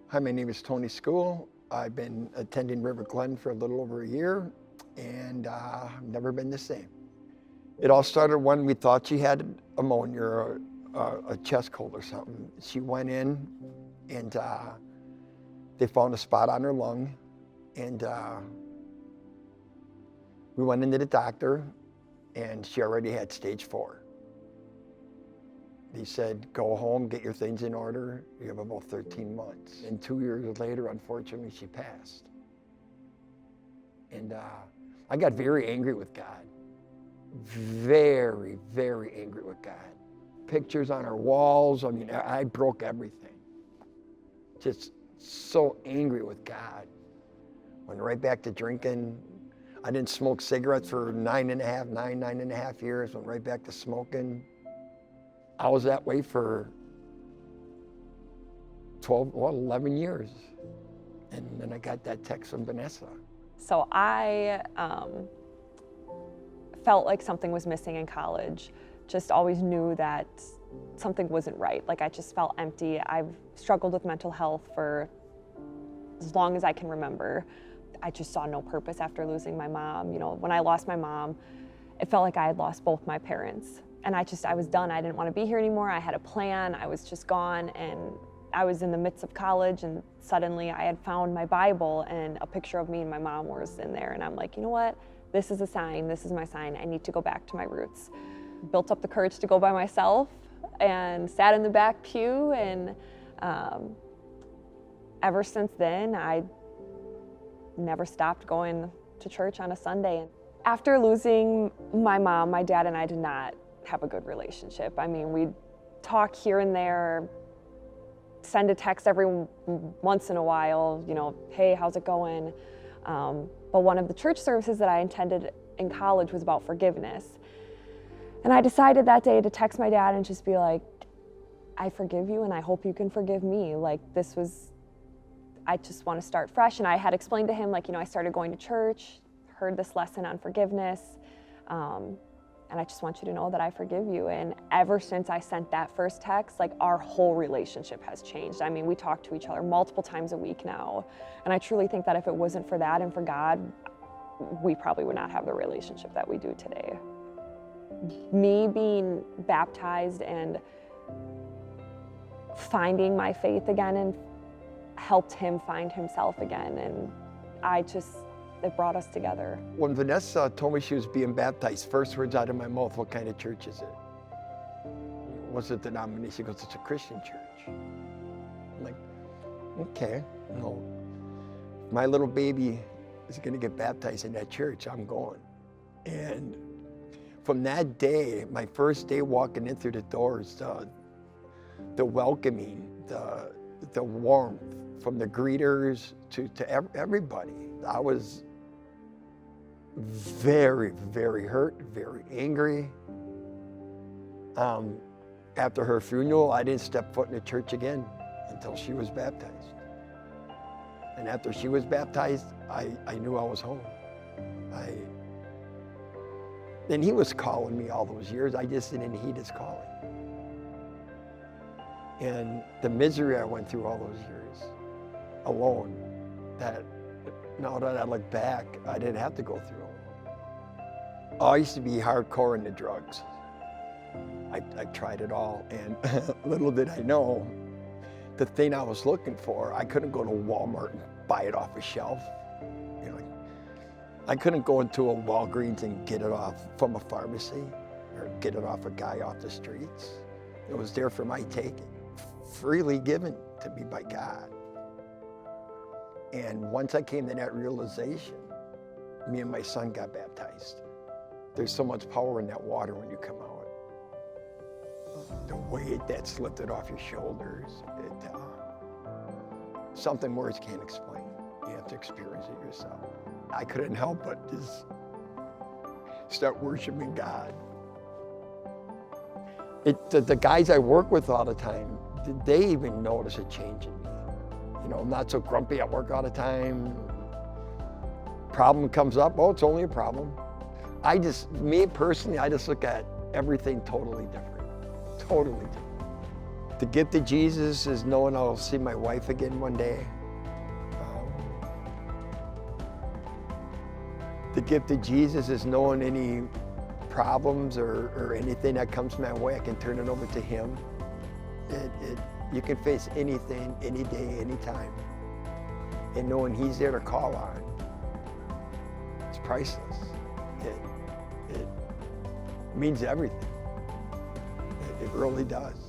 Hi, my name is Tony School. I've been attending River Glen for a little over a year, and I've never been the same. It all started when we thought she had pneumonia or a chest cold or something. She went in, and they found a spot on her lung, and we went into the doctor, and she already had stage 4. He said, go home, get your things in order. You have about 13 months. And 2 years later, unfortunately, she passed. And I got very angry with God. Very, very angry with God. Pictures on our walls. I mean, I broke everything. Just so angry with God. Went right back to drinking. I didn't smoke cigarettes for 9.5 years. Went right back to smoking. I was that way for 11 years. And then I got that text from Vanessa. So I felt like something was missing in college. Just always knew that something wasn't right. Like I just felt empty. I've struggled with mental health for as long as I can remember. I just saw no purpose after losing my mom. You know, when I lost my mom, it felt like I had lost both my parents. And I was done. I didn't want to be here anymore. I had a plan. I was just gone. And I was in the midst of college, and suddenly I had found my Bible, and a picture of me and my mom was in there. And I'm like, you know what? This is a sign. This is my sign. I need to go back to my roots. Built up the courage to go by myself and sat in the back pew. And ever since then, I never stopped going to church on a Sunday. After losing my mom, my dad and I did not have a good relationship. I mean, we'd talk here and there, send a text every once in a while, you know, hey, how's it going? But one of the church services that I attended in college was about forgiveness. And I decided that day to text my dad and just be like, I forgive you and I hope you can forgive me. Like I just want to start fresh. And I had explained to him, like, you know, I started going to church, heard this lesson on forgiveness. And I just want you to know that I forgive you. And ever since I sent that first text, like our whole relationship has changed. I mean, we talk to each other multiple times a week now. And I truly think that if it wasn't for that and for God, we probably would not have the relationship that we do today. Me being baptized and finding my faith again and helped him find himself again. And it brought us together. When Vanessa told me she was being baptized, first words out of my mouth, what kind of church is it? What's the denomination? She goes, it's a Christian church. I'm like, okay, no. My little baby is gonna get baptized in that church, I'm going. And from that day, my first day walking in through the doors, the welcoming, the warmth from the greeters to everybody. I was very, very hurt, very angry. After her funeral, I didn't step foot in the church again until she was baptized. And after she was baptized, I knew I was home. And he was calling me all those years. I just didn't heed his calling. And the misery I went through all those years alone, that now that I look back, I didn't have to go through it. I used to be hardcore into drugs. I tried it all, and little did I know, the thing I was looking for, I couldn't go to Walmart and buy it off a shelf. You know, I couldn't go into a Walgreens and get it off from a pharmacy or get it off a guy off the streets. It was there for my taking, freely given to me by God. And once I came to that realization, me and my son got baptized. There's so much power in that water when you come out. The weight that's lifted off your shoulders, something words can't explain. You have to experience it yourself. I couldn't help but just start worshiping God. The guys I work with all the time, they even notice a change in me. You know, I'm not so grumpy at work all the time. Problem comes up, oh, it's only a problem. Me personally, I just look at everything totally different. Totally different. The gift of Jesus is knowing I'll see my wife again one day. The gift of Jesus is knowing any problems or anything that comes my way, I can turn it over to Him. You can face anything, any day, anytime. And knowing He's there to call on, it's priceless. It means everything. It really does.